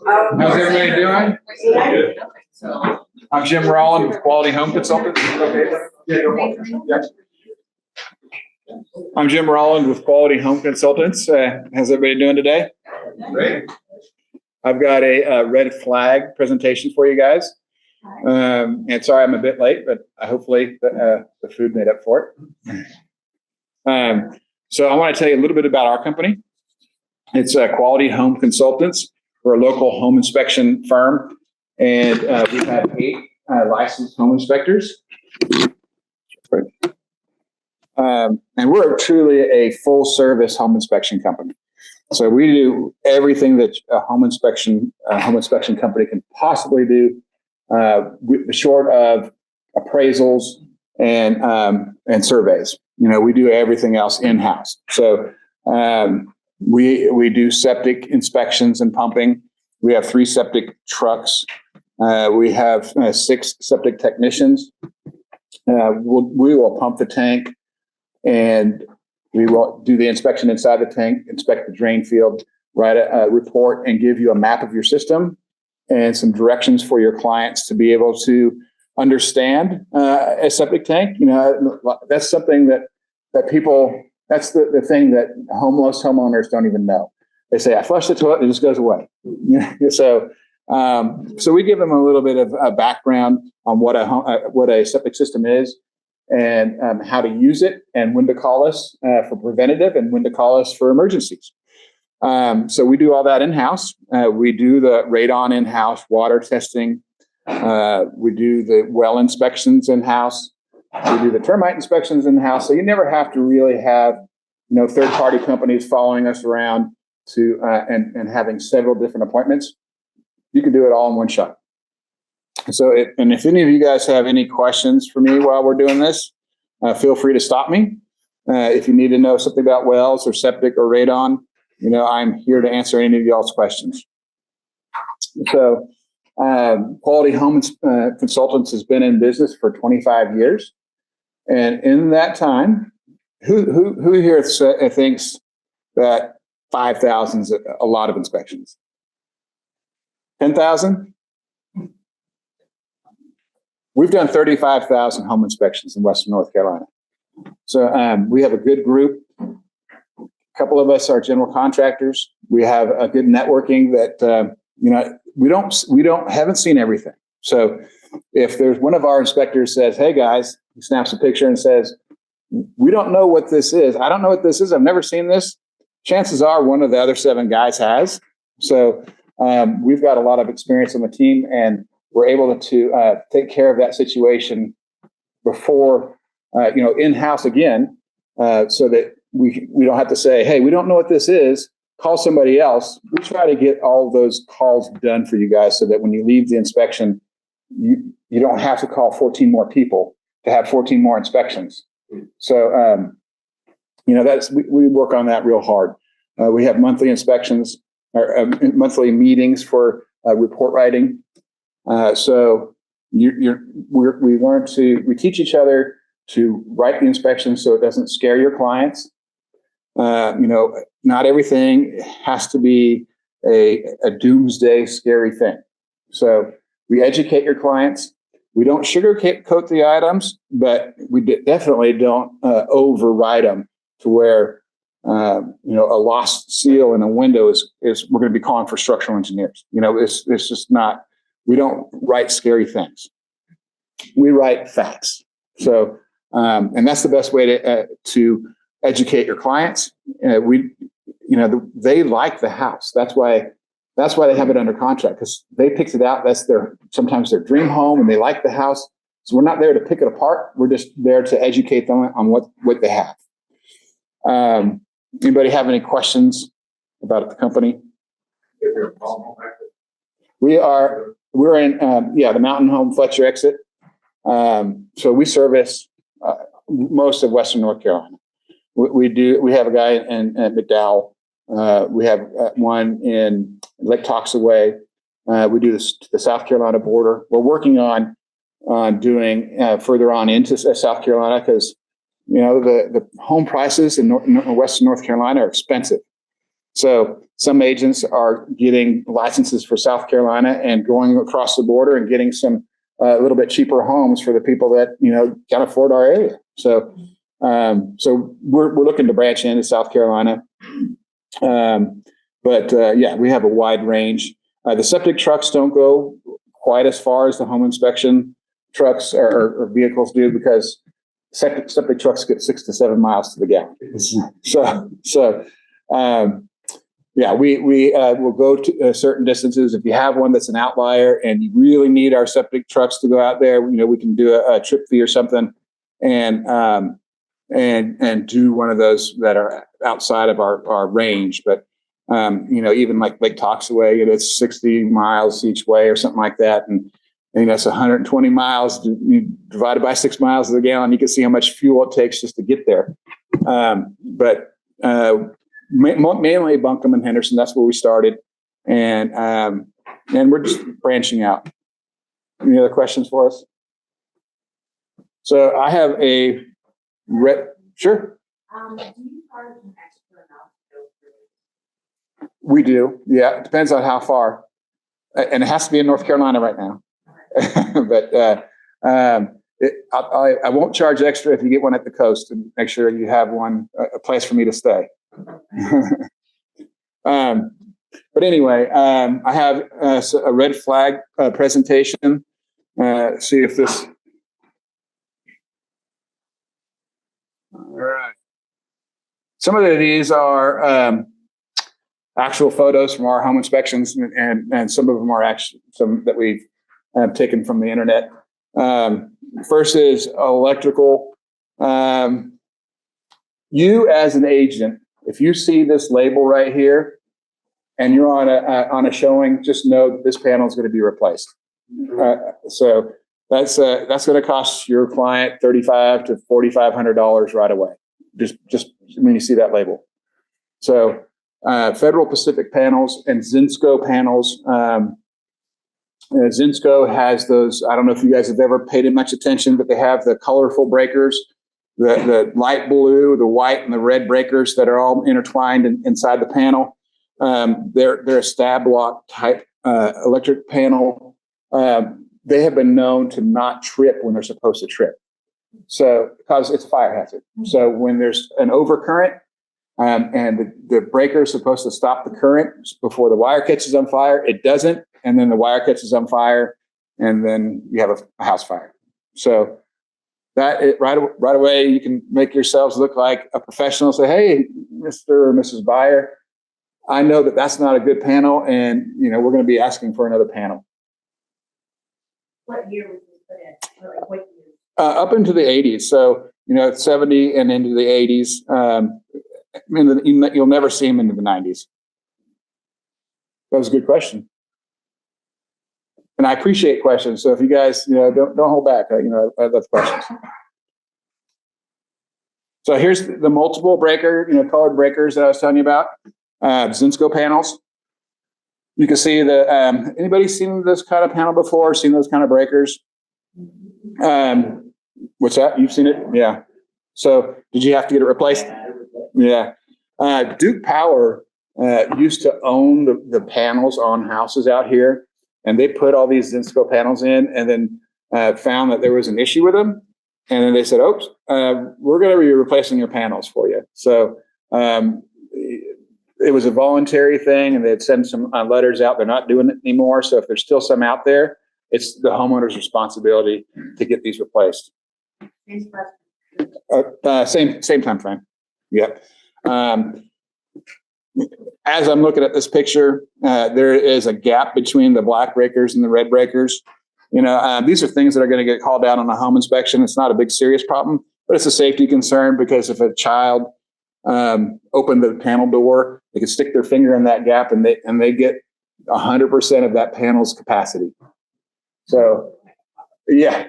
How's everybody doing? Good. I'm Jim Rowland with Quality Home Consultants. I'm Jim Rowland with Quality Home Consultants. How's everybody doing today? Great. I've got a red flag presentation for you guys. And sorry I'm a bit late, but hopefully the food made up for it. So I want to tell you a little bit about our company. It's Quality Home Consultants. We're a local home inspection firm, and we have 8 licensed home inspectors. And we're truly a full-service home inspection company. So we do everything that a home inspection company can possibly do, short of appraisals and surveys. You know, we do everything else in-house. So we do septic inspections and pumping. We have 3 septic trucks. We have 6 septic technicians. We will pump the tank, and we will do the inspection inside the tank, inspect the drain field, write a report, and give you a map of your system and some directions for your clients to be able to understand a septic tank. You know, that's something that people, that's the thing that most homeowners don't even know. They say, I flush the toilet, it just goes away. So we give them a little bit of a background on what a septic system is, and how to use it, and when to call us for preventative and when to call us for emergencies. So we do all that in-house. We do the radon in-house, water testing. We do the well inspections in-house. We do the termite inspections in-house. So you never have to really have, third-party companies following us around to and having several different appointments. You can do it all in one shot. So, and if any of you guys have any questions for me while we're doing this, feel free to stop me. If you need to know something about wells or septic or radon, I'm here to answer any of y'all's questions. So, Quality Home Consultants has been in business for 25 years. And in that time, who here thinks that 5,000 is a lot of inspections? 10,000? We've done 35,000 home inspections in Western North Carolina. So we have a good group. A couple of us are general contractors. We have a good networking that, we haven't seen everything. So if there's one of our inspectors says, hey guys, he snaps a picture and says, we don't know what this is. I don't know what this is. I've never seen this. Chances are one of the other 7 guys has. So we've got a lot of experience on the team, and we're able to take care of that situation before, in-house again, so that we don't have to say, hey, we don't know what this is, call somebody else. We try to get all of those calls done for you guys so that when you leave the inspection, you don't have to call 14 more people to have 14 more inspections. So, we work on that real hard. We have monthly inspections, or monthly meetings for report writing. So we teach each other to write the inspection so it doesn't scare your clients. Not everything has to be a doomsday scary thing. So we educate your clients. We don't sugarcoat the items, but we definitely don't override them to where a lost seal in a window is we're going to be calling for structural engineers. It's just not. We don't write scary things. We write facts. So, and that's the best way to educate your clients. They like the house. That's why they have it under contract, because they picked it out. That's sometimes their dream home, and they like the house. So we're not there to pick it apart. We're just there to educate them on what they have. Anybody have any questions about the company? We're in the Mountain Home Fletcher exit. So we service most of Western North Carolina. We have a guy in McDowell. We have one in Lake Toxaway. We do the South Carolina border. We're working on doing further on into South Carolina, because the home prices in Western North Carolina are expensive. So some agents are getting licenses for South Carolina and going across the border and getting some a little bit cheaper homes for the people that can't afford our area. So so we're looking to branch into South Carolina, but yeah, we have a wide range. The septic trucks don't go quite as far as the home inspection trucks or vehicles do, because septic trucks get 6 to 7 miles to the gallon. So yeah, we will go to certain distances. If you have one that's an outlier and you really need our septic trucks to go out there, we can do a trip fee or something, and do one of those that are outside of our range. But even like Lake Toxaway, it's 60 miles each way or something like that, and that's 120 miles divided by 6 miles to the gallon. You can see how much fuel it takes just to get there. But mainly Buncombe and Henderson. That's where we started, and we're just branching out. Any other questions for us? So I have a sure. Do you charge an extra amount to go through? We do. Yeah, it depends on how far, and it has to be in North Carolina right now. But I won't charge extra if you get one at the coast, and make sure you have a place for me to stay. But anyway, I have a red flag presentation. See if this. All right. Some of these are actual photos from our home inspections, and some of them are actually some that we've taken from the internet. First is electrical. You as an agent, if you see this label right here and you're on a showing, just know that this panel is going to be replaced. So that's going to cost your client $3,500 to $4,500 right away. Just when you see that label. So Federal Pacific panels and Zinsco panels. Zinsco has those. I don't know if you guys have ever paid it much attention, but they have the colorful breakers, the light blue, the white, and the red breakers that are all intertwined inside the panel. They're a stab lock type electric panel. They have been known to not trip when they're supposed to trip. So because it's a fire hazard. So when there's an overcurrent, and the breaker is supposed to stop the current before the wire catches on fire, it doesn't, and then the wire catches on fire, and then you have a house fire. So right away, you can make yourselves look like a professional. Say, hey, Mr. or Mrs. Buyer, I know that that's not a good panel, and we're going to be asking for another panel. What year was this put in? Or like what year? Up into the 80s. So 70 and into the 80s. You'll never see them into the 90s. That was a good question, and I appreciate questions. So if you guys, don't hold back. I love questions. So here's the multiple breaker, colored breakers that I was telling you about. Zinsco panels. You can see the. Anybody seen this kind of panel before? Seen those kind of breakers? What's that? You've seen it? Yeah. So did you have to get it replaced? Yeah. Duke Power used to own the panels on houses out here, and they put all these Zinsco panels in, and then found that there was an issue with them. And then they said, oops, we're going to be replacing your panels for you. So it was a voluntary thing, and they'd send some letters out. They're not doing it anymore. So if there's still some out there, it's the homeowner's responsibility to get these replaced. Same time frame. Yep. As I'm looking at this picture, there is a gap between the black breakers and the red breakers. These are things that are going to get called out on a home inspection. It's not a big serious problem, but it's a safety concern, because if a child opened the panel door, they could stick their finger in that gap and they get 100% of that panel's capacity. So yeah,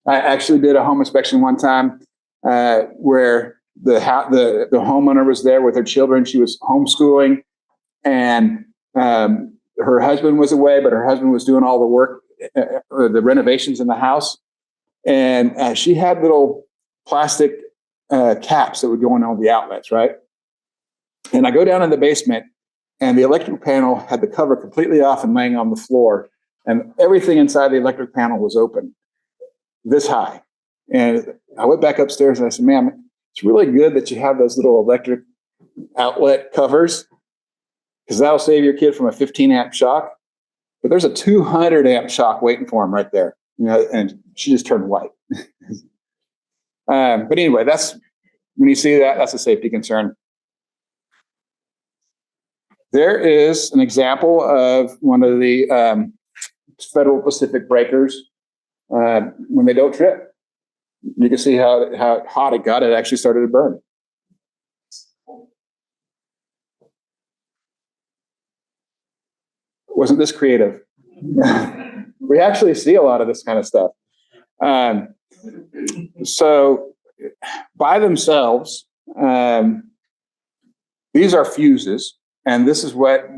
I actually did a home inspection one time where the homeowner was there with her children. She was homeschooling, and her husband was away, but her husband was doing all the work, the renovations in the house. And she had little plastic caps that would go on all the outlets, right? And I go down in the basement, and the electric panel had the cover completely off and laying on the floor, and everything inside the electric panel was open, this high. And I went back upstairs and I said, ma'am, it's really good that you have those little electric outlet covers, because that'll save your kid from a 15 amp shock. But there's a 200 amp shock waiting for him right there. And she just turned white. But anyway, when you see that, that's a safety concern. There is an example of one of the Federal Pacific breakers when they don't trip. You can see how hot it got. It actually started to burn. Wasn't this creative? We actually see a lot of this kind of stuff. So by themselves, these are fuses, and this is what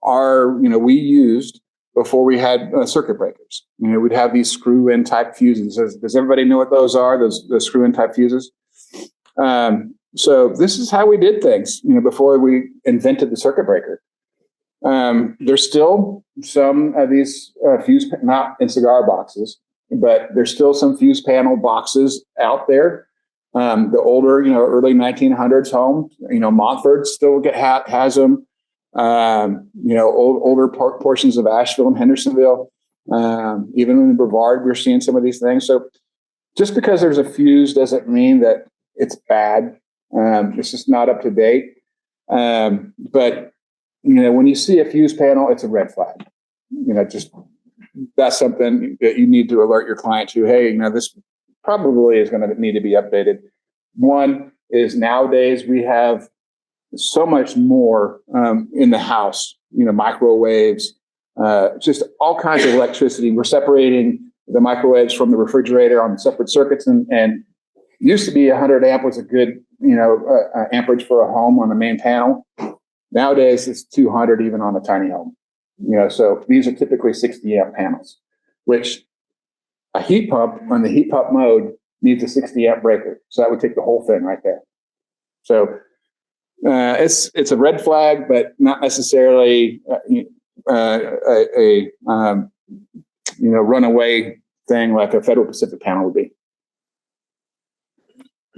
we used before we had circuit breakers. We'd have these screw-in type fuses. Does everybody know what those are? Those screw-in type fuses. So this is how we did things, before we invented the circuit breaker. There's still some of these fuse, not in cigar boxes, but there's still some fuse panel boxes out there. The older, early 1900s home, Montford still has them. Older portions of Asheville and Hendersonville, even in Brevard, we're seeing some of these things. So just because there's a fuse doesn't mean that it's bad. It's just not up to date. But when you see a fuse panel, it's a red flag. That's something that you need to alert your client to. Hey, this probably is going to need to be updated. One is nowadays we have so much more in the house, microwaves, just all kinds of electricity. We're separating the microwaves from the refrigerator on separate circuits, and used to be 100 amp was a good, amperage for a home on the main panel. Nowadays it's 200 even on a tiny home. So these are typically 60 amp panels, which a heat pump on the heat pump mode needs a 60 amp breaker. So that would take the whole thing right there. So it's a red flag, but not necessarily a runaway thing like a Federal Pacific panel would be.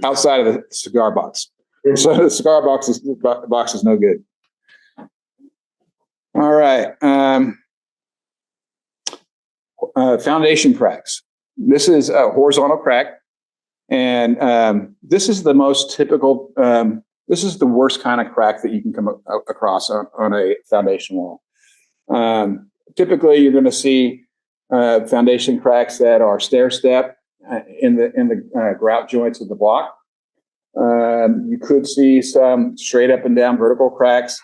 Outside of the cigar box, so the cigar box is no good. All right, foundation cracks. This is a horizontal crack, and this is the most typical. This is the worst kind of crack that you can come across on a foundation wall. Typically, you're going to see foundation cracks that are stair step in the grout joints of the block. You could see some straight up and down vertical cracks.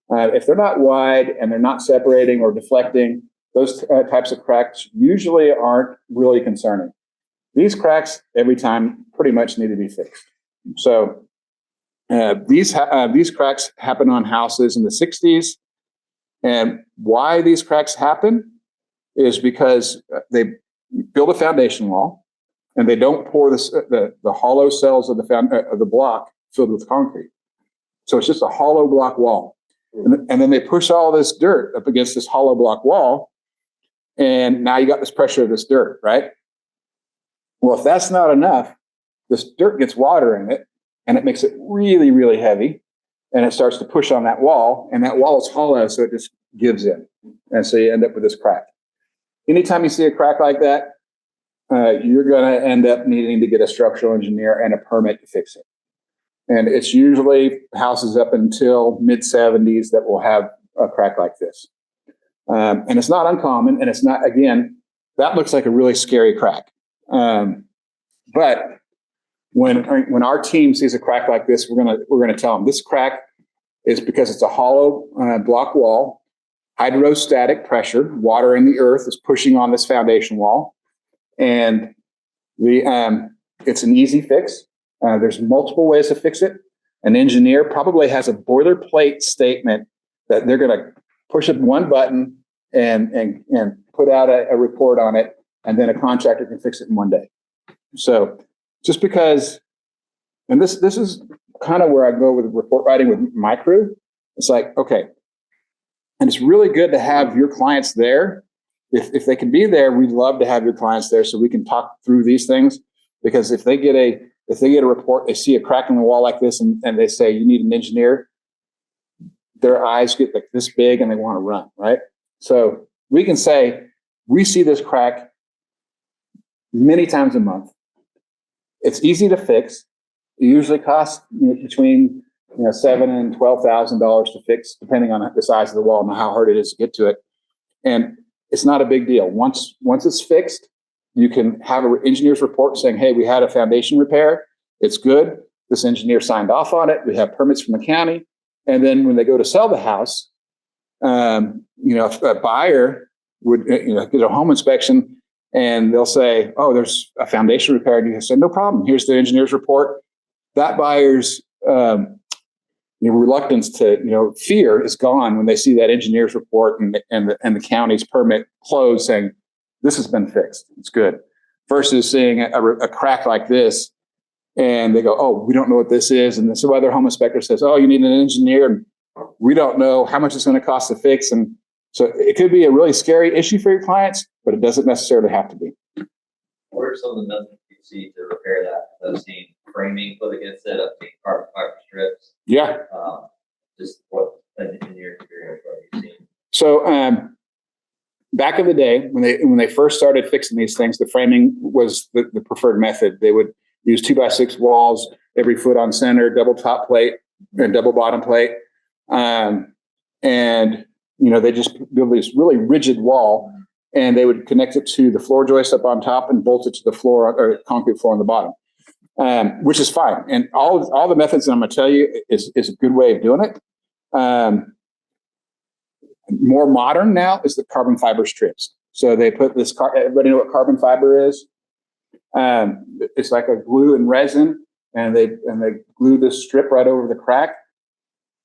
If they're not wide and they're not separating or deflecting, those types of cracks usually aren't really concerning. These cracks, every time, pretty much need to be fixed. So these cracks happen on houses in the 60s. And why these cracks happen is because they build a foundation wall and they don't pour the hollow cells of the block filled with concrete. So it's just a hollow block wall. And then they push all this dirt up against this hollow block wall. And now you got this pressure of this dirt, right? Well, if that's not enough, this dirt gets water in it and it makes it really, really heavy. And it starts to push on that wall, and that wall is hollow, so it just gives in. And so you end up with this crack. Anytime you see a crack like that, you're going to end up needing to get a structural engineer and a permit to fix it. And it's usually houses up until mid-70s that will have a crack like this. And it's not uncommon, and it's not, again, that looks like a really scary crack. But when our team sees a crack like this, we're gonna tell them this crack is because it's a hollow block wall, hydrostatic pressure, water in the earth is pushing on this foundation wall, and it's an easy fix. There's multiple ways to fix it. An engineer probably has a boilerplate statement that they're going to push up one button and put out a report on it, and then a contractor can fix it in one day. So just because, and this is kind of where I go with report writing with my crew. It's like, okay, and it's really good to have your clients there. If they can be there, we'd love to have your clients there so we can talk through these things. Because if they get a report, they see a crack in the wall like this, and they say you need an engineer, their eyes get like this big and they want to run, right? So we can say, we see this crack many times a month. It's easy to fix. It usually costs between $7,000 and $12,000 to fix, depending on the size of the wall and how hard it is to get to it. And it's not a big deal. Once it's fixed, you can have an engineer's report saying, hey, we had a foundation repair. It's good. This engineer signed off on it. We have permits from the county. And then when they go to sell the house, if a buyer would get a home inspection and they'll say, oh, there's a foundation repair. And you say, no problem. Here's the engineer's report. That buyer's reluctance to fear is gone when they see that engineer's report and the county's permit closed saying this has been fixed. It's good. Versus seeing a crack like this and they go, oh, we don't know what this is. And then some other home inspector says, oh, you need an engineer. And we don't know how much it's going to cost to fix. And so it could be a really scary issue for your clients, but it doesn't necessarily have to be. What are some of the methods you see to repair that? I've seen framing put against it. I've seen carbon fiber strips. Yeah. Just what in your experience what you've seen? So back in the day, when they first started fixing these things, the framing was the preferred method. They would use 2x6 walls, every foot on center, double top plate and double bottom plate, and they just build this really rigid wall, and they would connect it to the floor joist up on top and bolt it to the floor or concrete floor on the bottom, which is fine. And all the methods that I'm going to tell you is a good way of doing it. More modern now is the carbon fiber strips. So they put this. Everybody know what carbon fiber is? It's like a glue and resin, and they glue this strip right over the crack.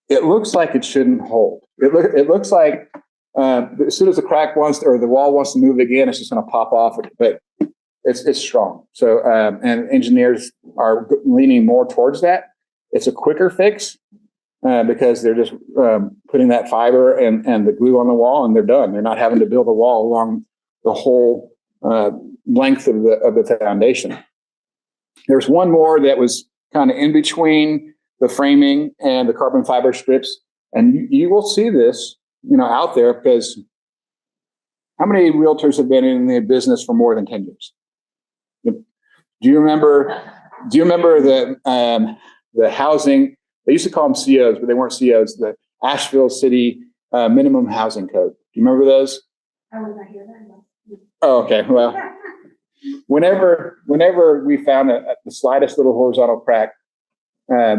It looks like it shouldn't hold. It looks like as soon as the crack or the wall wants to move again, it's just going to pop off. But it's strong. So and engineers are leaning more towards that. It's a quicker fix because they're just putting that fiber and the glue on the wall, and they're done. They're not having to build a wall along the whole length of the foundation. There's one more that was kind of in between the framing and the carbon fiber strips, and you will see this, out there, because how many realtors have been in the business for more than 10 years? Do you remember the housing? They used to call them COs, but they weren't COs. The Asheville City Minimum Housing Code. Do you remember those? I was not here then. Oh, okay. Well, whenever we found the slightest little horizontal crack,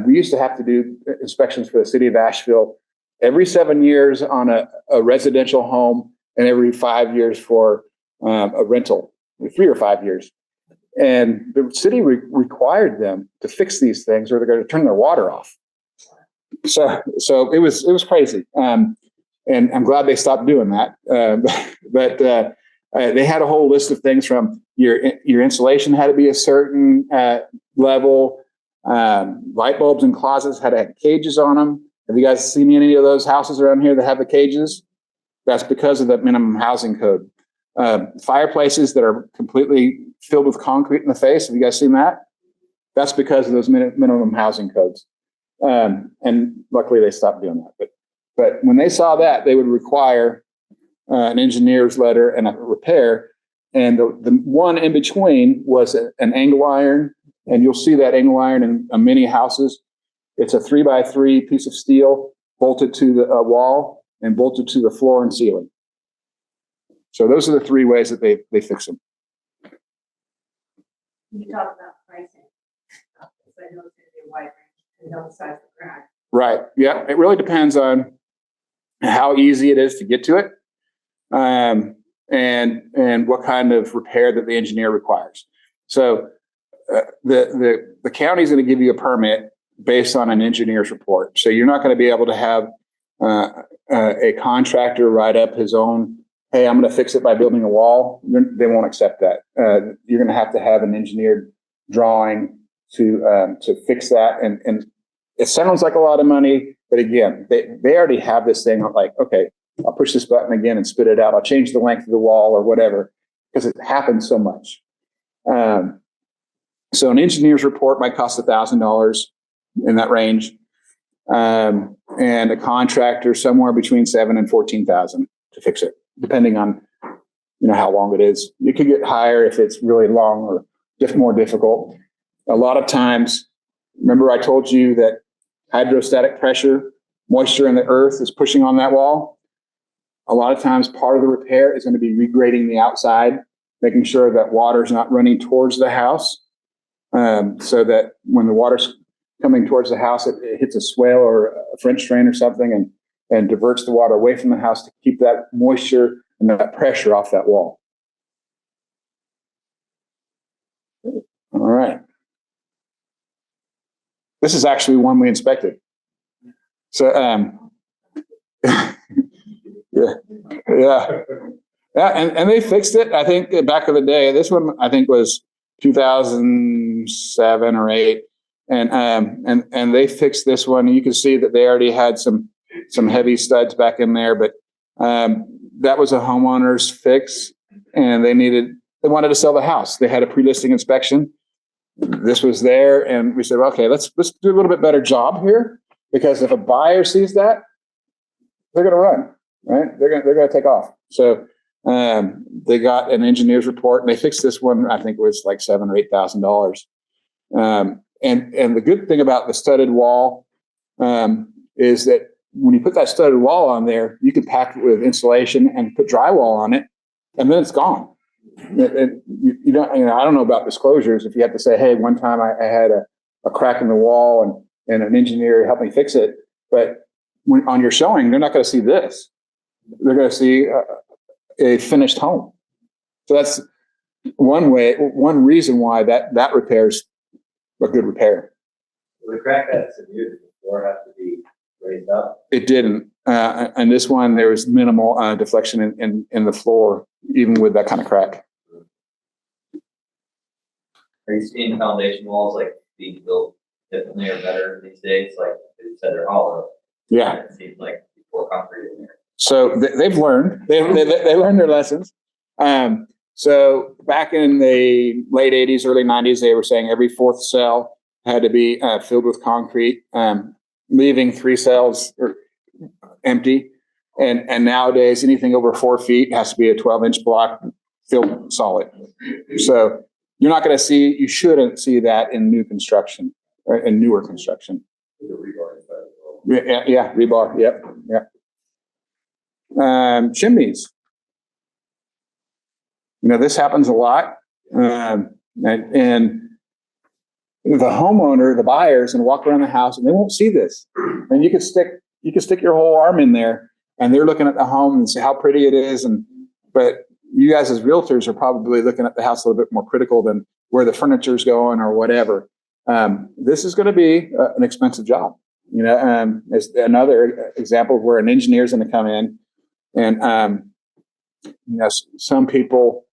we used to have to do inspections for the city of Asheville every 7 years on a residential home, and every 5 years for a rental, 3 or 5 years. And the city required them to fix these things, or they're going to turn their water off. So it was crazy, and I'm glad they stopped doing that. But they had a whole list of things from your insulation had to be a certain level. Light bulbs in closets had to have cages on them. Have you guys seen any of those houses around here that have the cages? That's because of the minimum housing code. Fireplaces that are completely filled with concrete in the face. Have you guys seen that? That's because of those minimum housing codes. And luckily they stopped doing that. But when they saw that, they would require an engineer's letter and a repair. And the one in between was an angle iron. And you'll see that angle iron in many houses. It's a 3x3 piece of steel bolted to the wall and bolted to the floor and ceiling. So those are the three ways that they fix them. You talk about pricing. I know it's going to be a wide range, and no size of crack. Right. Yeah. It really depends on how easy it is to get to it, and what kind of repair that the engineer requires. So the county is going to give you a permit based on an engineer's report. So you're not going to be able to have a contractor write up his own, hey, I'm going to fix it by building a wall. They won't accept that. You're going to have an engineered drawing to fix that. And it sounds like a lot of money, but again, they already have this thing of like, okay, I'll push this button again and spit it out. I'll change the length of the wall or whatever, because it happens so much. So an engineer's report might cost $1,000 in that range. And a contractor somewhere between $7,000 and $14,000 to fix it, depending on, how long it is. You could get higher if it's really long or more difficult. A lot of times, remember I told you that hydrostatic pressure, moisture in the earth is pushing on that wall. A lot of times part of the repair is going to be regrading the outside, making sure that water is not running towards the house, so that when the water's coming towards the house, it hits a swale or a French drain or something and diverts the water away from the house to keep that moisture and that pressure off that wall. All right. This is actually one we inspected. So, yeah, and they fixed it. I think back in the day, this one I think was 2007 or 8, and they fixed this one. You can see that they already had some heavy studs back in there, but that was a homeowner's fix, and they wanted to sell the house. They had a pre-listing inspection. This was there, and we said, well, okay, let's do a little bit better job here, because if a buyer sees that, they're going to run, right? They're going to take off. So they got an engineer's report, and they fixed this one. I think it was like $7,000 or $8,000. And the good thing about the studded wall is that when you put that studded wall on there, you can pack it with insulation and put drywall on it, and then it's gone. You don't, I don't know about disclosures. If you have to say, hey, one time I had a crack in the wall and an engineer helped me fix it, but when on your showing, they're not going to see this. They're going to see a finished home. So that's one reason why that repair's a good repair. The crack that's severe, the floor has to be raised up. It didn't. And this one, there was minimal deflection in the floor, even with that kind of crack. Are you seeing foundation walls like being built differently or better these days? Like you said, they're hollow. Yeah. It seems like before concrete in there. So they've learned. They learned their lessons. So back in the late 80s, early 90s, they were saying every fourth cell had to be filled with concrete, leaving 3 cells empty. And nowadays, anything over 4 feet has to be a 12-inch block filled solid. So you're not going to see, you shouldn't see that in new construction or in newer construction. Yeah, rebar. Yep. Chimneys. This happens a lot. And the homeowner, the buyers, and walk around the house and they won't see this. And you could stick your whole arm in there and they're looking at the home and see how pretty it is. But you guys as realtors are probably looking at the house a little bit more critical than where the furniture's going or whatever. This is going to be an expensive job. It's another example of where an engineer is going to come in and, some people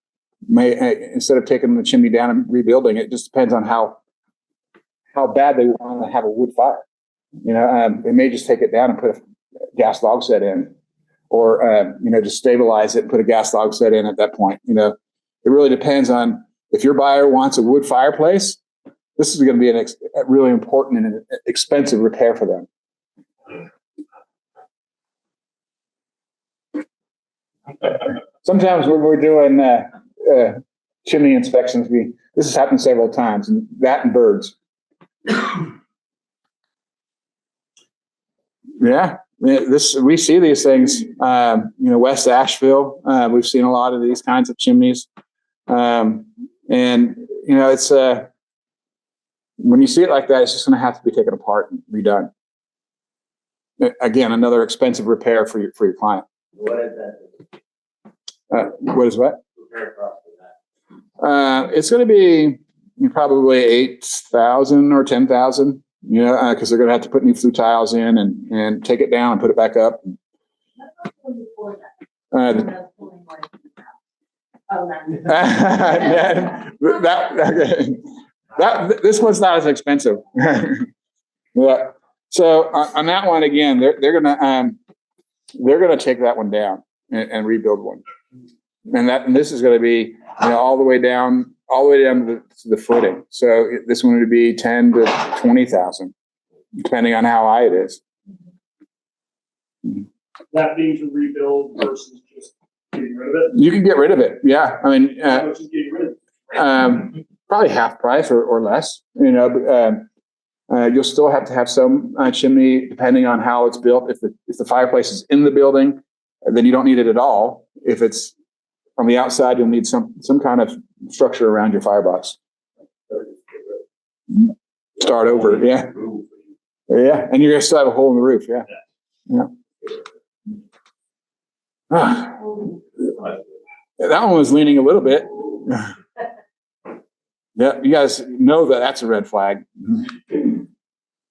may, instead of taking the chimney down and rebuilding, it just depends on how bad they want to have a wood fire. They may just take it down and put a gas log set in, or just stabilize it and put a gas log set in at that point. It really depends on if your buyer wants a wood fireplace. This is going to be a really important and expensive repair for them. Sometimes when we're doing chimney inspections, this has happened several times, and birds. Yeah, we see these things. West Asheville, we've seen a lot of these kinds of chimneys, and it's when you see it like that, it's just going to have to be taken apart and redone. Again, another expensive repair for your client. What is that? What is what? Repair cost for that? It's going to be probably 8,000 or 10,000. Because they're going to have to put new flue tiles in and take it down and put it back up. This one's not as expensive. Yeah. So on that one again, they're gonna take that one down and rebuild one, and this is going to be all the way down to the footing. So this one would be 10 to 20,000, depending on how high it is. That being to rebuild versus just getting rid of it? You can get rid of it. Yeah, I mean, How much is getting rid of it? probably half price or less. You'll still have to have some chimney, depending on how it's built. If the fireplace is in the building, then you don't need it at all. If it's from the outside, you'll need some kind of structure around your firebox. Start over, yeah, and you're gonna still have a hole in the roof, yeah. Ah, that one was leaning a little bit. Yeah, you guys know that that's a red flag.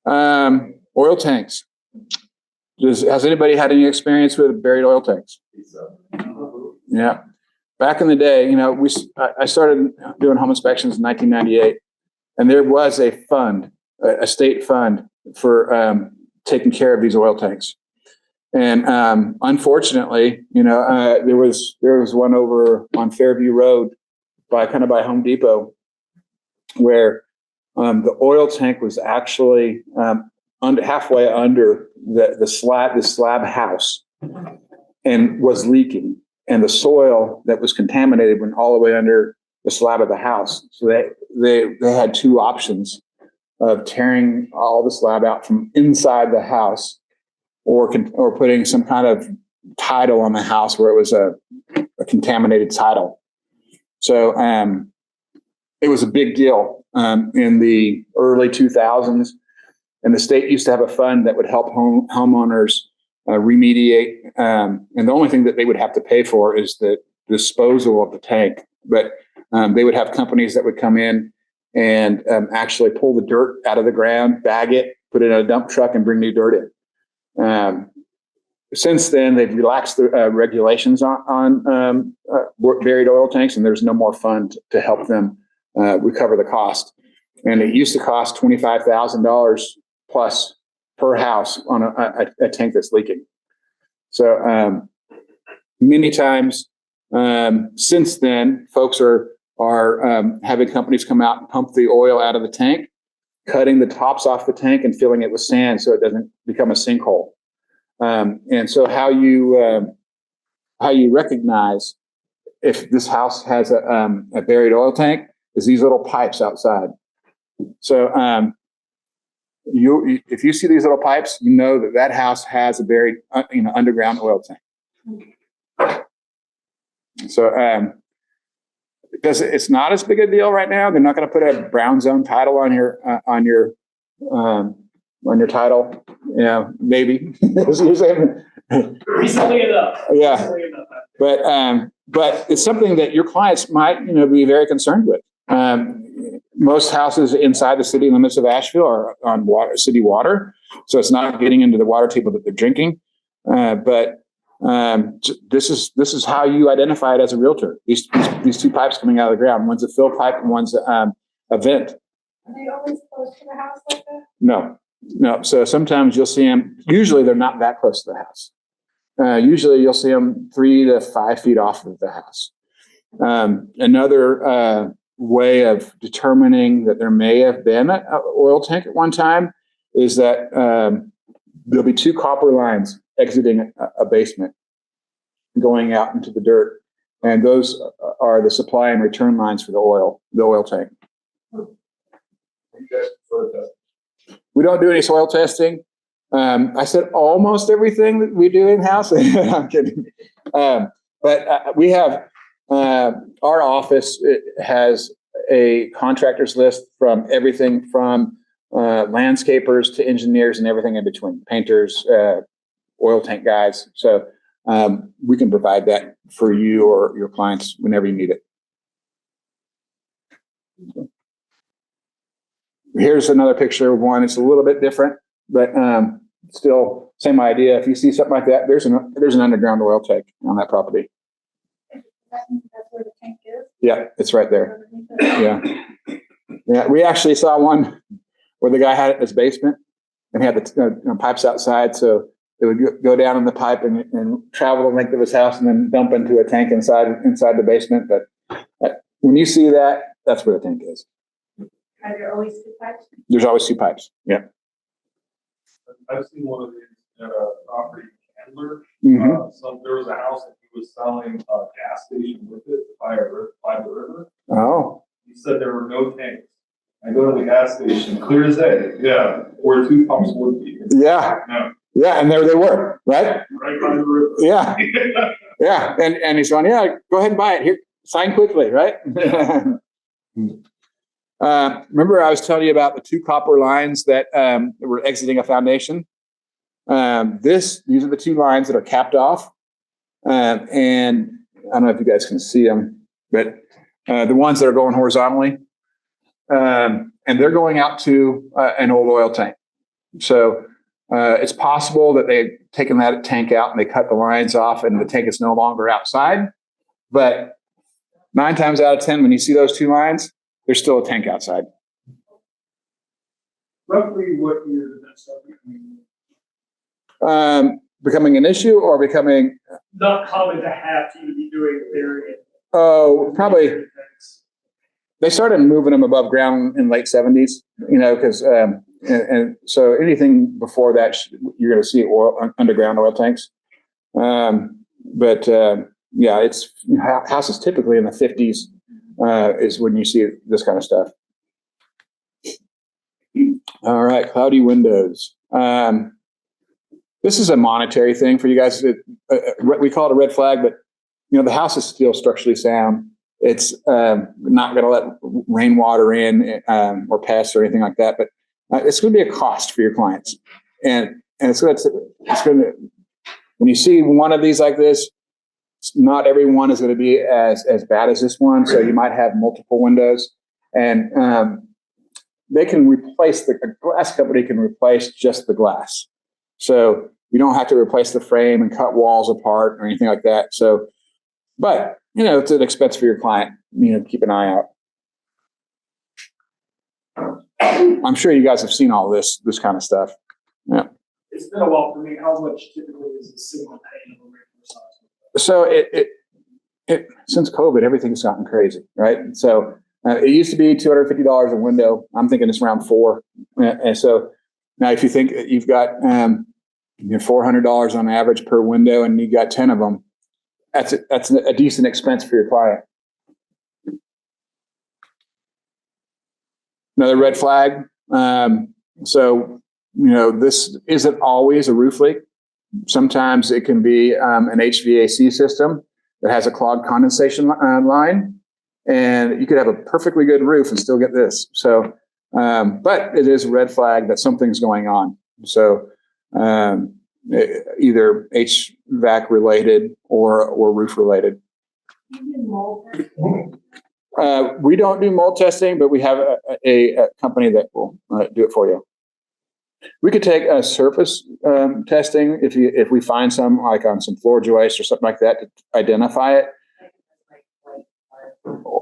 Oil tanks. Has anybody had any experience with buried oil tanks? Yeah. Back in the day, I started doing home inspections in 1998, and there was a fund, a state fund for taking care of these oil tanks. And unfortunately, there was one over on Fairview Road by Home Depot where the oil tank was actually halfway under the slab house and was leaking, and the soil that was contaminated went all the way under the slab of the house. So they had two options of tearing all the slab out from inside the house, or putting some kind of title on the house where it was a contaminated title. So it was a big deal in the early 2000s, and the state used to have a fund that would help homeowners remediate. And the only thing that they would have to pay for is the disposal of the tank. But they would have companies that would come in and actually pull the dirt out of the ground, bag it, put it in a dump truck, and bring new dirt in. Since then, they've relaxed the regulations on buried oil tanks, and there's no more fund to help them recover the cost. And it used to cost $25,000 plus per house on a tank that's leaking. So many times since then, folks are having companies come out and pump the oil out of the tank, cutting the tops off the tank and filling it with sand so it doesn't become a sinkhole. And so how you recognize if this house has a buried oil tank is these little pipes outside. So if you see these little pipes, you know that house has a buried underground oil tank. So because it's not as big a deal right now, they're not going to put a brown zone title on your title. Yeah, maybe. Recently enough. Yeah. Recently enough. But it's something that your clients might be very concerned with. Most houses inside the city limits of Asheville are on city water, so it's not getting into the water table that they're drinking. But this is how you identify it as a realtor. These two pipes coming out of the ground. One's a fill pipe and one's a vent. Are they always close to the house like that? No. So sometimes you'll see them. Usually they're not that close to the house. Usually you'll see them 3 to 5 feet off of the house. Another way of determining that there may have been an oil tank at one time is that there'll be 2 copper lines exiting a basement going out into the dirt. And those are the supply and return lines for the oil tank. We don't do any soil testing. I said almost everything that we do in-house. I'm kidding. But we have, our office has a contractors list from everything from landscapers to engineers and everything in between, painters, oil tank guys. So we can provide that for you or your clients whenever you need it. Here's another picture of one. It's a little bit different, but still same idea. If you see something like that, there's an underground oil tank on that property. That's where the tank is? Yeah, it's right there. Yeah. We actually saw one where the guy had it in his basement, and had the pipes outside. So it would go down in the pipe and travel the length of his house and then dump into a tank inside the basement. But when you see that, that's where the tank is. Are there always two pipes? There's always two pipes. Yeah. I've seen one of these at a property in Candler. Mm-hmm. There was a house that he was selling a gas station with it by the river. Oh. He said there were no tanks. I go to the gas station, clear as day. Yeah, where two pumps would be. Yeah. Yeah, Yeah. And there they were, right? right by the river. Yeah. Yeah. And he's going, yeah, go ahead and buy it. Here, sign quickly, right? Remember I was telling you about the two copper lines that were exiting a foundation? These are the two lines that are capped off. And I don't know if you guys can see them, but the ones that are going horizontally, and they're going out to an old oil tank. So it's possible that they've taken that tank out and they cut the lines off and the tank is no longer outside. But 9 times out of 10, when you see those two lines, there's still a tank outside. Roughly what year did that start becoming? Becoming an issue or becoming, Not common to have to be doing very. probably they started moving them above ground in late 70s, because, and so anything before that, you're going to see underground oil tanks. Yeah, it's houses typically in the 50s is when you see this kind of stuff. All right, cloudy windows. This is a monetary thing for you guys. We call it a red flag, but the house is still structurally sound. It's not going to let rainwater in or pests or anything like that. But it's going to be a cost for your clients, and it's going to. When you see one of these like this, not every one is going to be as bad as this one. So you might have multiple windows, and they can replace a glass company can replace just the glass. So you don't have to replace the frame and cut walls apart or anything like that. So, but it's an expense for your client. Keep an eye out. I'm sure you guys have seen all this kind of stuff. Yeah. It's been a while for me. How much typically is a single pane of a regular size? So it since COVID, everything's gotten crazy, right? So it used to be $250 a window. I'm thinking it's around $400. And so now, if you think you've got $400 on average per window, and you got 10 of them, that's a decent expense for your client. Another red flag. This isn't always a roof leak. Sometimes it can be an HVAC system that has a clogged condensation line, and you could have a perfectly good roof and still get this. So, but it is a red flag that something's going on. So, either HVAC related or roof related. We don't do mold testing, but we have a company that will do it for you. We could take a surface testing if we find some, like on some floor joists or something like that, to identify it.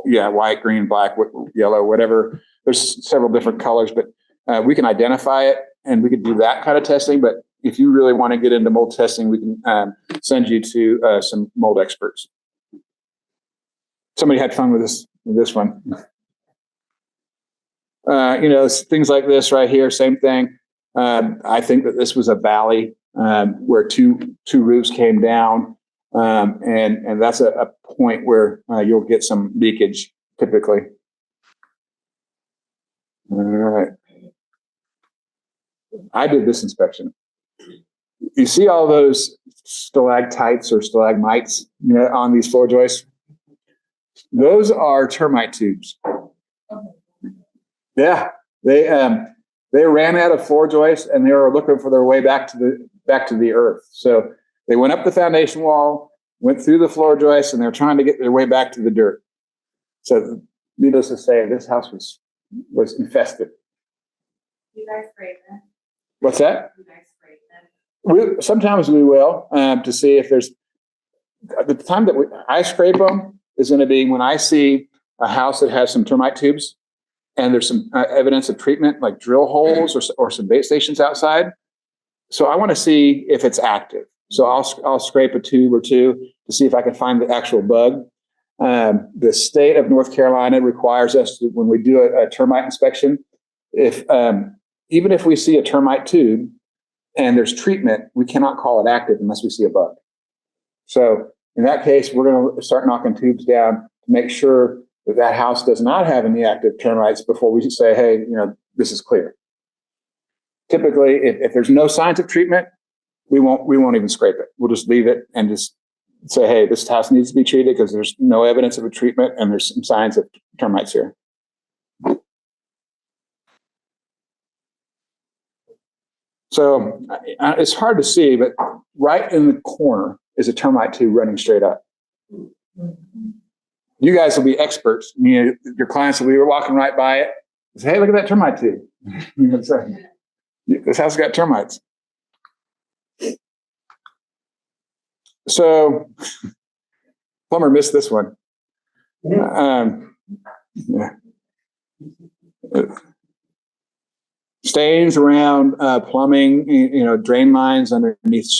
Yeah, white, green, black, yellow, whatever. There's several different colors, but we can identify it, and we could do that kind of testing. But if you really want to get into mold testing, we can send you to some mold experts. Somebody had fun with this one. Things like this right here, same thing. I think that this was a valley where two roofs came down, and that's a point where you'll get some leakage typically. All right. I did this inspection. You see all those stalactites or stalagmites on these floor joists? Those are termite tubes. Yeah, they ran out of floor joists and they were looking for their way back to the earth. So they went up the foundation wall, went through the floor joists, and they're trying to get their way back to the dirt. So needless to say, this house was infested. You guys spray them? What's that? You guys spray them? Sometimes we will to see if there's. The time that I scrape them is going to be when I see a house that has some termite tubes, and there's some evidence of treatment, like drill holes or some bait stations outside. So I want to see if it's active. So I'll scrape a tube or two to see if I can find the actual bug. The state of North Carolina requires us to, when we do a termite inspection, if even if we see a termite tube and there's treatment, we cannot call it active unless we see a bug. So in that case, we're going to start knocking tubes down to make sure that that house does not have any active termites before we say, hey, this is clear. Typically, if there's no signs of treatment, we won't even scrape it. We'll just leave it and just say, hey, this house needs to be treated because there's no evidence of a treatment and there's some signs of termites here. So it's hard to see, but right in the corner is a termite tube running straight up. You guys will be experts. Your clients will be walking right by it. Say, hey, look at that termite tube. This house has got termites. So, plumber missed this one. Yeah. Stains around plumbing, drain lines underneath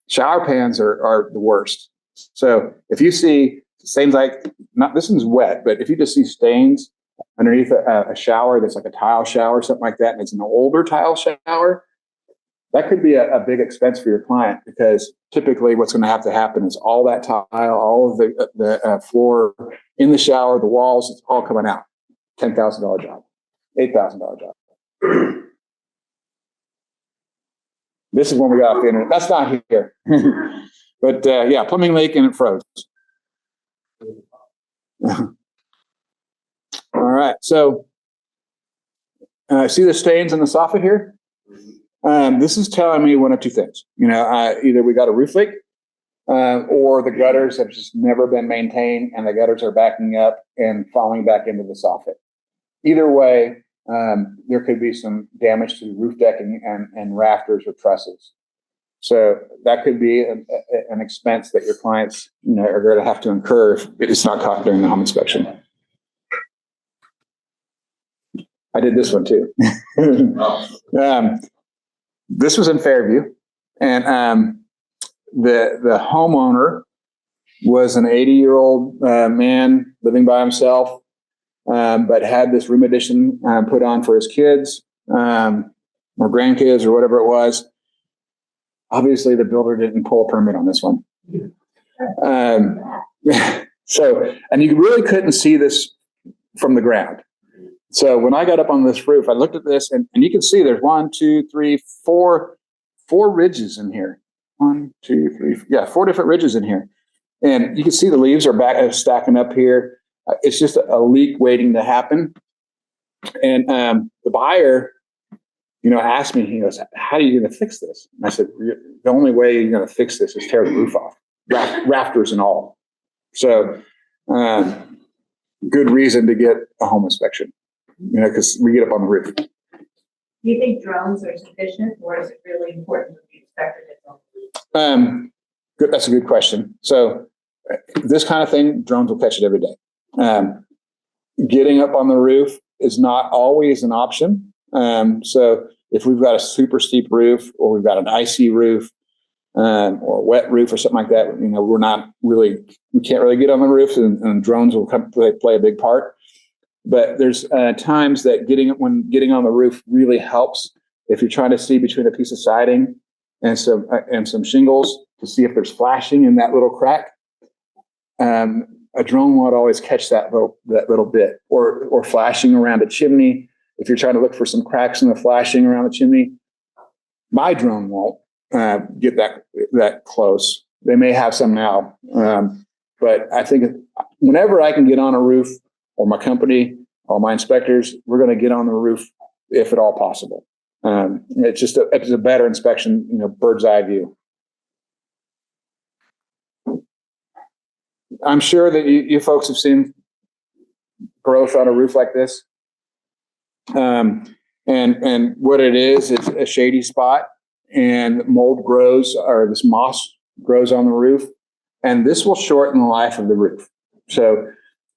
shower pans are the worst. So if you see stains this one's wet, but if you just see stains underneath a shower that's like a tile shower, something like that, and it's an older tile shower, that could be a big expense for your client, because typically what's going to have to happen is all that tile, all of the floor in the shower, the walls, it's all coming out. $10,000 job, $8,000 job. This is when we got off the internet. That's not here. But yeah, plumbing leak and it froze. All right. So see the stains in the soffit here? This is telling me one of two things. Either we got a roof leak or the gutters have just never been maintained and the gutters are backing up and falling back into the soffit. Either way, there could be some damage to the roof decking and rafters or trusses. So that could be an expense that your clients are going to have to incur if it's not caught during the home inspection. I did this one too. This was in Fairview, and the homeowner was an 80-year-old man living by himself, but had this room addition put on for his kids or grandkids or whatever it was. Obviously, the builder didn't pull a permit on this one. So, and you really couldn't see this from the ground. So when I got up on this roof, I looked at this, and you can see there's 1, 2, 3, 4 ridges in here. 1, 2, 3, yeah, 4 different ridges in here. And you can see the leaves are stacking up here. It's just a leak waiting to happen. And the buyer, asked me, he goes, how are you going to fix this? And I said, the only way you're going to fix this is tear the roof off, rafters and all. So good reason to get a home inspection, because we get up on the roof. Do you think drones are sufficient, or is it really important to be inspected at home? Good. That's a good question. So this kind of thing, drones will catch it every day. Getting up on the roof is not always an option. So if we've got a super steep roof, or we've got an icy roof, or a wet roof or something like that, we can't really get on the roof, and drones will play a big part. But there's times that getting on the roof really helps if you're trying to see between a piece of siding and some shingles to see if there's flashing in that little crack. A drone won't always catch that little bit, or flashing around a chimney. If you're trying to look for some cracks in the flashing around the chimney, my drone won't get that close. They may have some now, but I think whenever I can get on a roof, or my company, or my inspectors, we're going to get on the roof if at all possible. It's a better inspection, bird's eye view. I'm sure that you folks have seen growth on a roof like this. And what it is a shady spot, and mold grows, or this moss grows on the roof, and this will shorten the life of the roof. So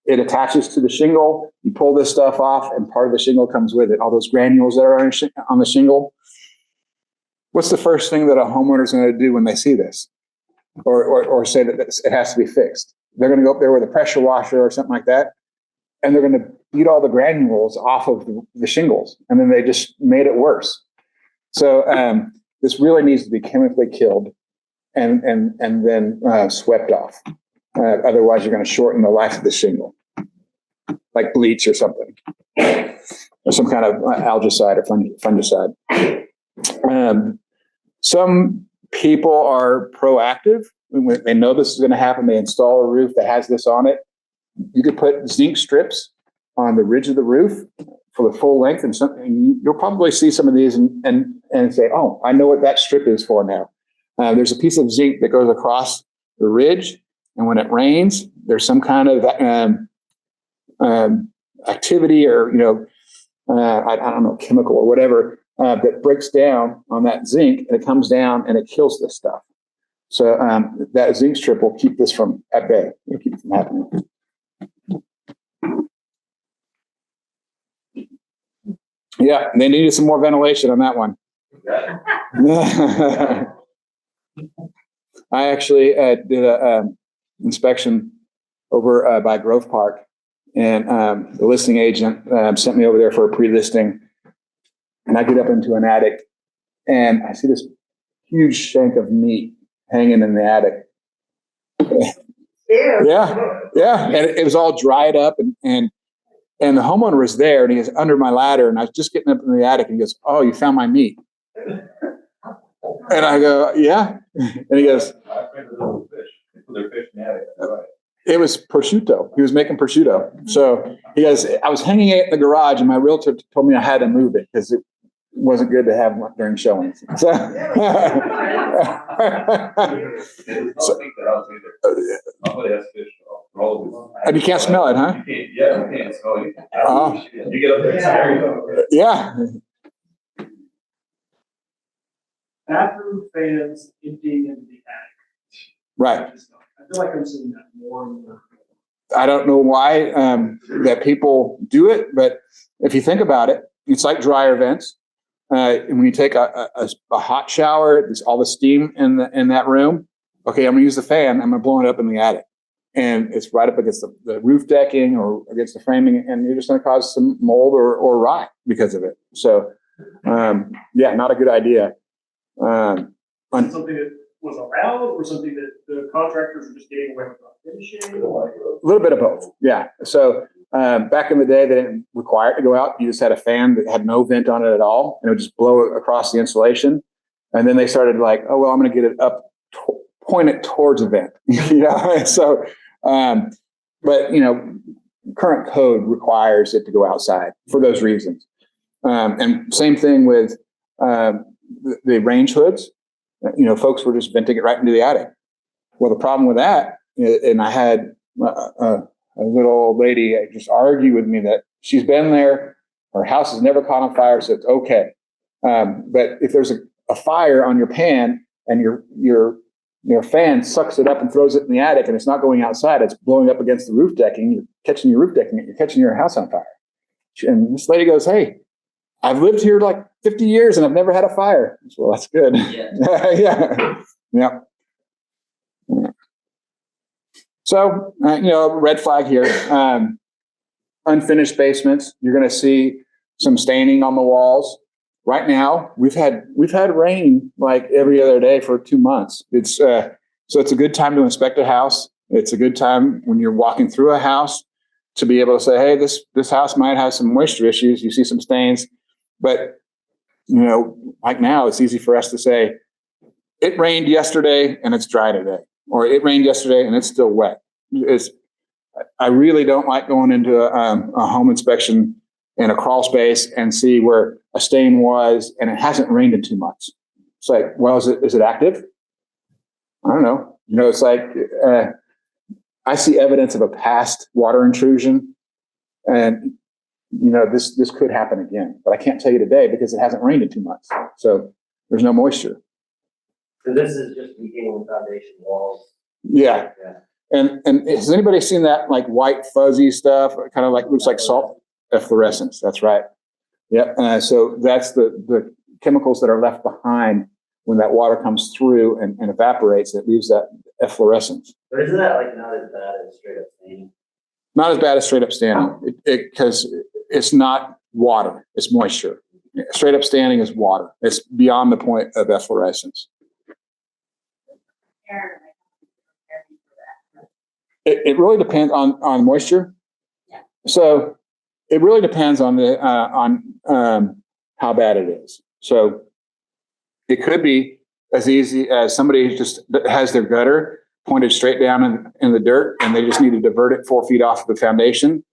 it attaches to the shingle. You pull this stuff off, and part of the shingle comes with it. All those granules that are on the shingle. What's the first thing that a homeowner is going to do when they see this, or say that it has to be fixed? They're going to go up there with a pressure washer or something like that, and they're going to beat all the granules off of the shingles, and then they just made it worse. So this really needs to be chemically killed and then swept off. Otherwise, you're going to shorten the life of the shingle, like bleach or something, or some kind of algicide or fungicide. Some people are proactive. When they know this is going to happen, they install a roof that has this on it. You could put zinc strips on the ridge of the roof for the full length, and you'll probably see some of these and say, "Oh, I know what that strip is for now." There's a piece of zinc that goes across the ridge, and when it rains, there's some kind of activity, or I don't know, chemical or whatever that breaks down on that zinc, and it comes down and it kills this stuff. So that zinc strip will keep this at bay. It'll keep it from happening. Yeah, they needed some more ventilation on that one. I actually did a inspection over by Grove Park, and the listing agent sent me over there for a pre-listing. And I get up into an attic, and I see this huge shank of meat hanging in the attic. Yeah, and it was all dried up, and the homeowner was there, and he was under my ladder, and I was just getting up in the attic, and he goes, "Oh, you found my meat." And I go, "Yeah," and he goes, "It was prosciutto. He was making prosciutto." So he goes, "I was hanging it in the garage, and my realtor told me I had to move it because it wasn't good to have during showings." So, and you can't smell it, huh? You can't smell it. Oh. You get up there, it's scary. Yeah. Bathroom fans emptying into the attic. Right. I feel like I'm seeing that more and more. I don't know why that people do it, but if you think about it, it's like dryer vents. When you take a hot shower, there's all the steam in that room. Okay, I'm gonna use the fan. I'm gonna blow it up in the attic, and it's right up against the roof decking or against the framing, and you're just gonna cause some mold or rot because of it. So, yeah, not a good idea. Something that was allowed, or something that the contractors are just getting away with not finishing? A little bit of both. Yeah. So back in the day, they didn't require it to go out. You just had a fan that had no vent on it at all, and it would just blow it across the insulation. And then they started like, "Oh, well, I'm going to get it up, point it towards a vent." So, but current code requires it to go outside for those reasons. And same thing with the range hoods. Folks were just venting it right into the attic. Well, the problem with that, and I had a little old lady just argue with me that she's been there, her house has never caught on fire, so it's okay. But if there's a fire on your pan and your fan sucks it up and throws it in the attic, and it's not going outside, it's blowing up against the roof decking, you're catching your roof decking, you're catching your house on fire. And this lady goes, "Hey, I've lived here like 50 years and I've never had a fire." Well, that's good. Yeah. Yeah. So, red flag here. Unfinished basements. You're going to see some staining on the walls. Right now, we've had rain like every other day for 2 months. So it's a good time to inspect a house. It's a good time when you're walking through a house to be able to say, "Hey, this house might have some moisture issues. You see some stains." But, like now, it's easy for us to say, "It rained yesterday and it's dry today," or "It rained yesterday and it's still wet." I really don't like going into a home inspection in a crawl space and see where a stain was and it hasn't rained in 2 months. It's like, well, is it active? I don't know. It's like I see evidence of a past water intrusion, and this could happen again, but I can't tell you today because it hasn't rained in 2 months. So there's no moisture. So this is just beginning foundation walls. Yeah. And has anybody seen that like white fuzzy stuff? Kind of like looks like salt efflorescence. That's right. Yep. So that's the chemicals that are left behind when that water comes through and evaporates. It leaves that efflorescence. But isn't that like not as bad as straight up staining? Not as bad as straight up standing, because it's not water; it's moisture. Straight up standing is water. It's beyond the point of efflorescence. It really depends on moisture. Yeah. So it really depends on the how bad it is. So it could be as easy as somebody just has their gutter pointed straight down in the dirt, and they just need to divert it 4 feet off of the foundation,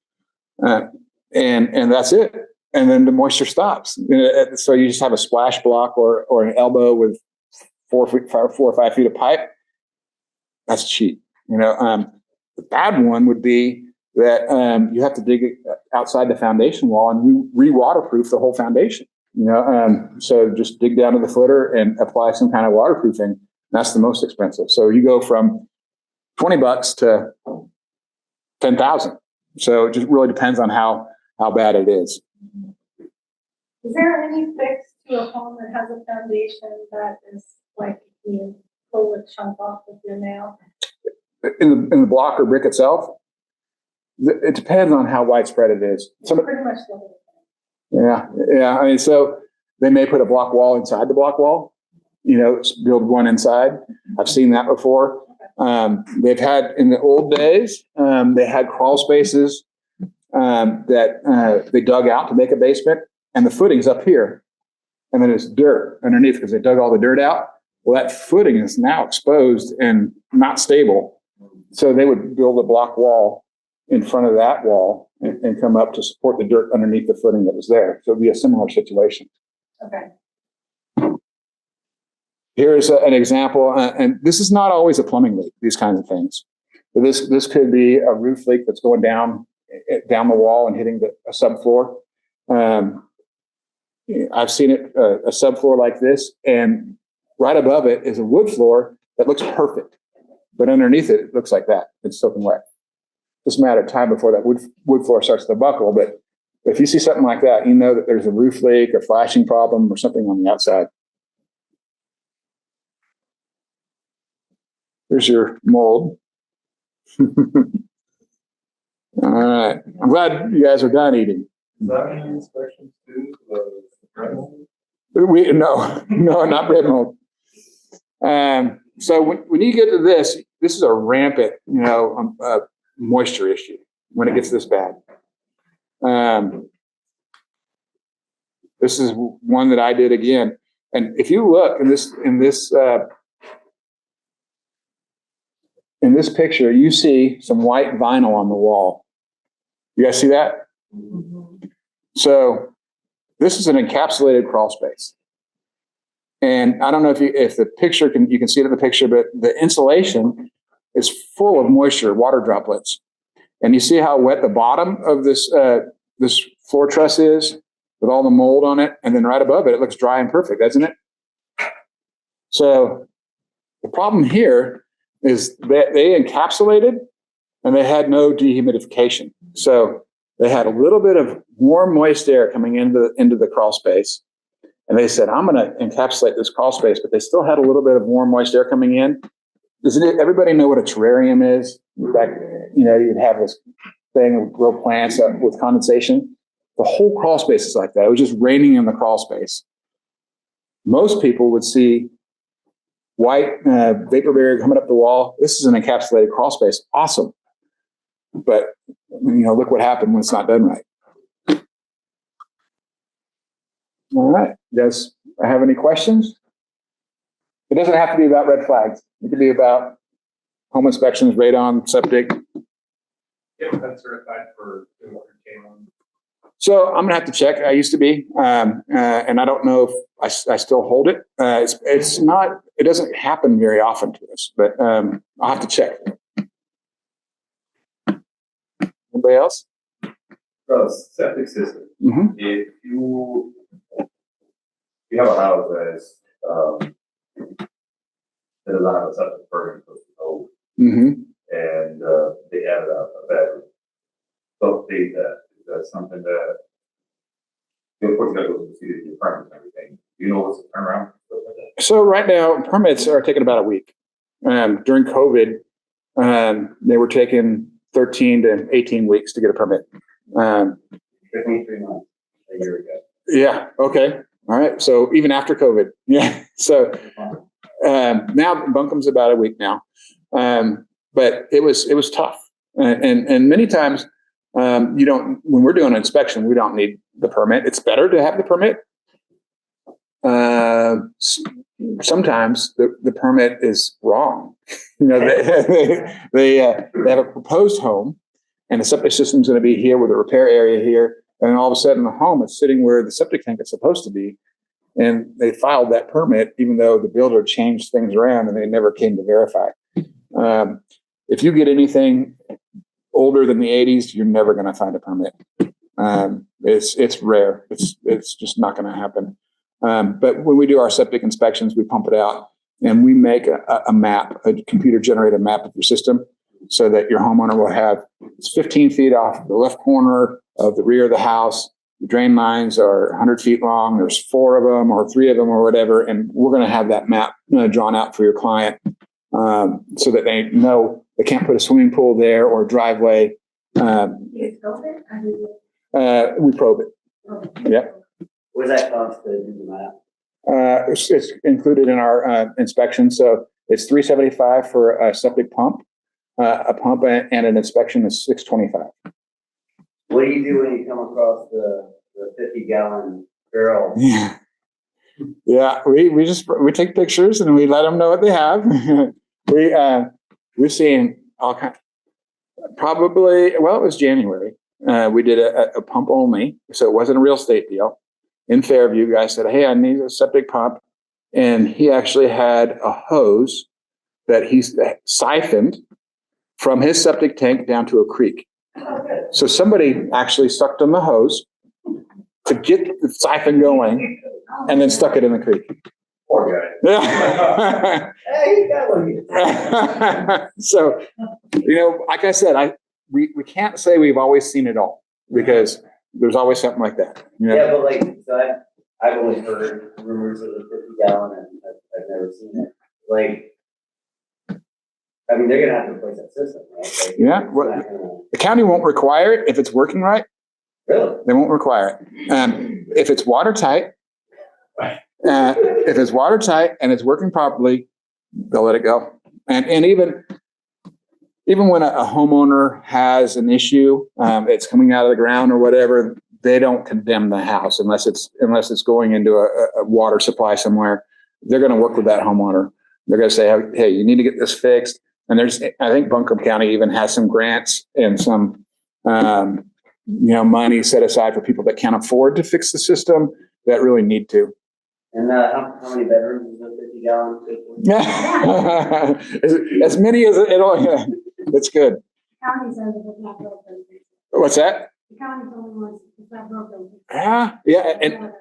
and that's it. And then the moisture stops. So you just have a splash block or an elbow with 4 or 5 feet of pipe. That's cheap. The bad one would be that you have to dig it outside the foundation wall and re-waterproof the whole foundation. So just dig down to the footer and apply some kind of waterproofing. That's the most expensive. So you go from $20 to $10,000. So it just really depends on how bad it is. Is there any fix to a home that has a foundation that is like you pull a chunk off with your nail? In the block or brick itself, it depends on how widespread it is. Pretty much the whole thing. Yeah. I mean, so they may put a block wall inside the block wall. Build one inside. I've seen that before. They've had in the old days. They had crawl spaces that they dug out to make a basement, and the footing's up here, and then it's dirt underneath because they dug all the dirt out. Well, that footing is now exposed and not stable. So they would build a block wall in front of that wall and come up to support the dirt underneath the footing that was there. So it'd be a similar situation. Okay. Here's an example, and this is not always a plumbing leak, these kinds of things. But this could be a roof leak that's going down the wall and hitting a subfloor. I've seen it, a subfloor like this, and right above it is a wood floor that looks perfect. But underneath it, it looks like that. It's soaking wet. Just a matter of time before that wood floor starts to buckle. But if you see something like that, you know that there's a roof leak, a flashing problem, or something on the outside. Here's your mold. All right. I'm glad you guys are done eating. Is that any inspections too? No, not bread mold. So when you get to this is a rampant, moisture issue when it gets this bad. This is one that I did again, and if you look in this picture, you see some white vinyl on the wall. You guys see that? Mm-hmm. So this is an encapsulated crawl space. And I don't know if the picture you can see it in the picture, but the insulation is full of moisture, water droplets. And you see how wet the bottom of this floor truss is with all the mold on it. And then right above it, it looks dry and perfect, doesn't it? So the problem here is that they encapsulated and they had no dehumidification. So they had a little bit of warm, moist air coming into the crawl space. And they said, I'm going to encapsulate this crawl space, but they still had a little bit of warm, moist air coming in. Doesn't everybody know what a terrarium is? Back, you'd have this thing with grow plants with condensation. The whole crawl space is like that. It was just raining in the crawl space. Most people would see white vapor barrier coming up the wall. This is an encapsulated crawl space. Awesome. But, look what happened when it's not done right. All right. You guys have any questions? It doesn't have to be about red flags. It could be about home inspections, radon, septic. You haven't been certified for doing what you're on. So I'm gonna have to check. I used to be, and I don't know if I still hold it. It's not. It doesn't happen very often to us, but I'll have to check. Anybody else? Septic system. Mm-hmm. If you have a house that doesn't have a septic permit, Mm-hmm. and, they added a bedroom. So update that, is that something that, of course, you gotta go to the city to get permits and everything. Do you know what's the turnaround? Stuff like that? So right now, permits are taking about a week. During COVID, they were taking 13 to 18 weeks to get a permit. 23 months, a year ago. Yeah. Okay. All right. So even after COVID, yeah. So now Bunkum's about a week now, but it was tough, and many times you don't. When we're doing an inspection, we don't need the permit. It's better to have the permit. Sometimes the permit is wrong. You know, they have a proposed home, and the septic system's going to be here with a repair area here, and all of a sudden the home is sitting where the septic tank is supposed to be, and they filed that permit even though the builder changed things around and they never came to verify. If you get anything older than the 80s, you're never going to find a permit. It's rare. It's just not going to happen. But when we do our septic inspections, we pump it out and we make a map, a computer generated map of your system so that your homeowner will have, it's 15 feet off the left corner of the rear of the house. The drain lines are 100 feet long. There's 4 of them or 3 of them or whatever. And we're going to have that map drawn out for your client so that they know they can't put a swimming pool there or a driveway. We probe it. Yeah. What does that cost to do the map? It's included in our inspection. So it's $375 for a septic pump. A pump and an inspection is $625. What do you do when you come across the 50-gallon barrel? Yeah, we take pictures and we let them know what they have. We're seeing all kind. Probably, well, it was January. We did a pump only, so it wasn't a real estate deal. In Fairview, guy said, "Hey, I need a septic pump," and he actually had a hose that he siphoned from his septic tank down to a creek. So somebody actually sucked on the hose to get the siphon going, and then stuck it in the creek. Poor guy. Hey, you got one. So, like I said, we can't say we've always seen it all because there's always something like that. Yeah, but like, so I've only heard rumors of the 50-gallon, and I've never seen it. Like, I mean, they're gonna have to replace that system, right? Like, Yeah, the county won't require it if it's working right. Really? They won't require it. If it's watertight, and it's working properly, they'll let it go. And even when a homeowner has an issue, it's coming out of the ground or whatever, they don't condemn the house unless it's going into a water supply somewhere. They're going to work with that homeowner. They're going to say, "Hey, you need to get this fixed." And I think Buncombe County even has some grants and some, money set aside for people that can't afford to fix the system that really need to. And how many bedrooms is the 50-gallon system? As many as it'll. It's good. County says it's not broken. What's that? The county's only wants it's not broken. Yeah, and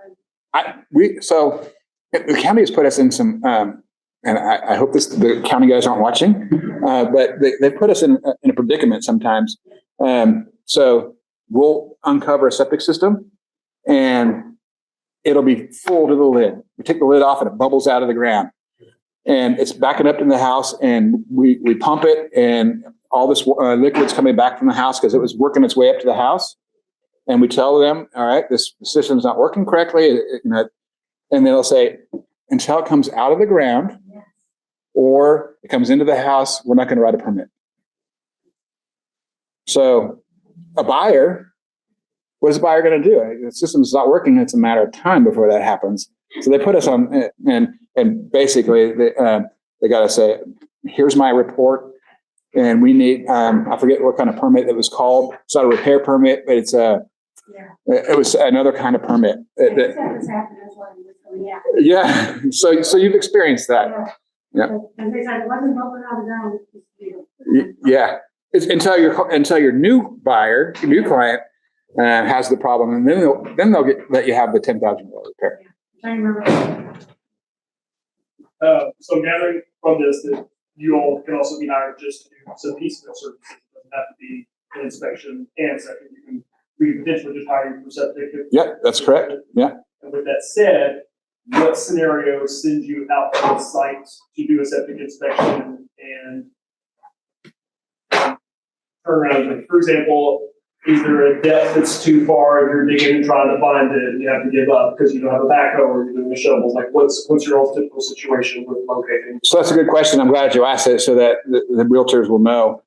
the county has put us in some, and I hope the county guys aren't watching, but they put us in a predicament sometimes. So we'll uncover a septic system, and it'll be full to the lid. We take the lid off, and it bubbles out of the ground, and it's backing up in the house, and we pump it, and all this liquid's coming back from the house because it was working its way up to the house. And we tell them, "All right, this system's not working correctly," and they'll say, "Until it comes out of the ground or it comes into the house, we're not going to write a permit." So a buyer, what is the buyer going to do? The system's not working. It's a matter of time before that happens. So they put us on, and basically they got to say, "Here's my report." And we need, I forget what kind of permit it was called. It's not a repair permit, but it was another kind of permit. Yeah. So you've experienced that. Yeah. And they said it wasn't bubbling out of the ground. Yeah. It's until your new buyer, your new client has the problem, and then they'll let you have the $10,000 repair. I remember. So gathering from this, that you all can also be hired just to do some piecemeal services. It doesn't have to be an inspection and septic. We could potentially just hire you for septic. Yep, that's correct. Yeah. And with that said, what scenario sends you out to the site to do a septic inspection and turn around? Like, for example, is there a depth that's too far and you're digging and trying to find it and you have to give up because you don't have a backhoe or you're doing a shovel? Like, what's your all typical situation with locating? So that's a good question. I'm glad you asked it so that the realtors will know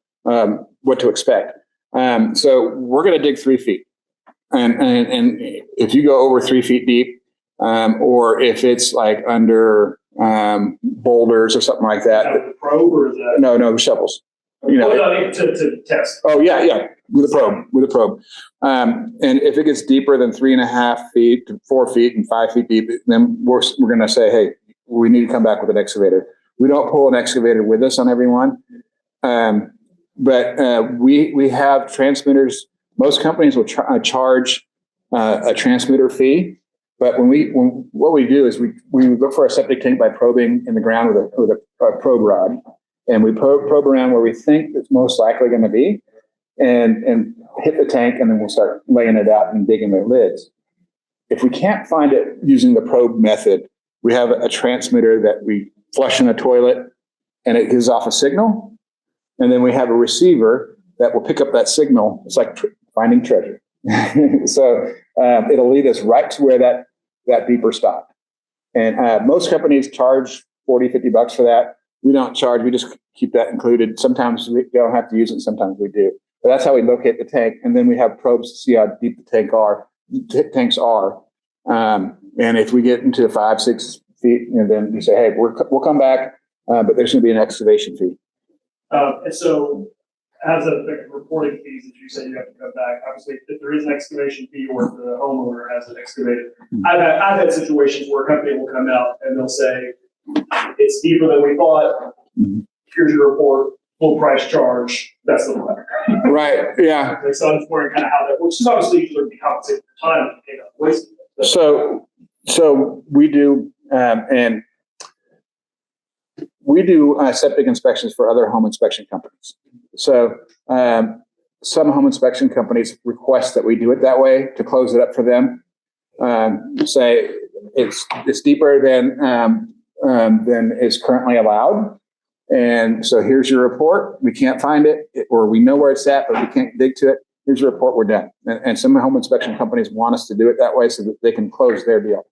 what to expect. So we're going to dig 3 feet. And if you go over 3 feet deep, or if it's like under boulders or something like Is that that. with a probe or is that? No, shovels. You know, to test. oh yeah, with a probe. And if it gets deeper than 3.5 feet to 4 feet and 5 feet deep, then we're going to say, hey, we need to come back with an excavator. We don't pull an excavator with us on every one. But we have transmitters. Most companies will charge a transmitter fee. But what we do is we look for a septic tank by probing in the ground with a probe rod, and we probe around where we think it's most likely going to be, and hit the tank, and then we'll start laying it out and digging the lids. If we can't find it using the probe method, we have a transmitter that we flush in a toilet, and it gives off a signal, and then we have a receiver that will pick up that signal. It's like finding treasure. So it'll lead us right to where that beeper stopped. And most companies charge $40-50 for that. We don't charge. We just keep that included. Sometimes we don't have to use it. Sometimes we do. But that's how we locate the tank. And then we have probes to see how deep the tanks are. And if we get into 5-6 feet, and then we say, hey, we'll come back, but there's going to be an excavation fee. And so, as a reporting fees that you say you have to come back, obviously, if there is an excavation fee or if the homeowner has it excavated, I've had situations where a company will come out and they'll say, it's deeper than we thought. Here's your report, full price charge. That's the letter. Right. Yeah. So I'm just wondering kind of how that works. Because obviously, you're going to be compensated for time and take up waste. So we do, and we do septic inspections for other home inspection companies. So some home inspection companies request that we do it that way to close it up for them. Say it's deeper than is currently allowed. And so here's your report. We can't find it, or we know where it's at, but we can't dig to it. Here's your report. We're done. And some home inspection companies want us to do it that way so that they can close their deal.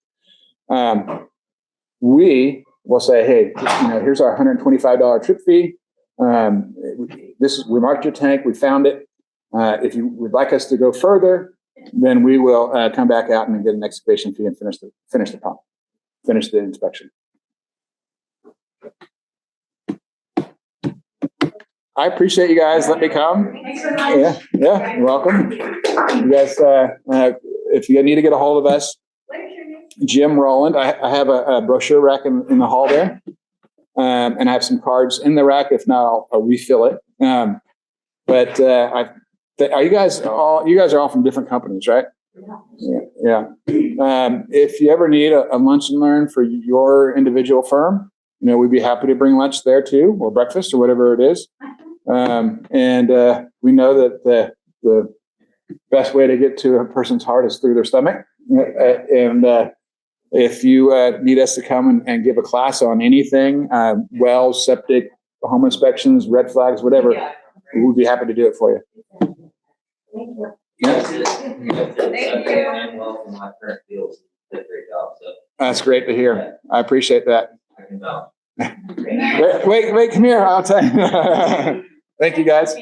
We will say, hey, here's our $125 trip fee. We marked your tank. We found it. If you would like us to go further, then we will come back out and get an excavation fee and finish the inspection. I appreciate you guys. Let me come. Yeah, you're welcome. You guys, if you need to get a hold of us, Jim Rowland. I have a brochure rack in the hall there, and I have some cards in the rack. If not, I'll refill it. But are you guys all? You guys are all from different companies, right? Yeah. If you ever need a lunch and learn for your individual firm, we'd be happy to bring lunch there too, or breakfast, or whatever it is. And we know that the best way to get to a person's heart is through their stomach. And if you need us to come and give a class on anything, wells, septic, home inspections, red flags, whatever, we'd be happy to do it for you. Thank you. Thank you. Well, from my current field, did a great job. So That's great to hear. I appreciate that. I can vouch. Wait, come here. I'll tell you. Thank you, guys.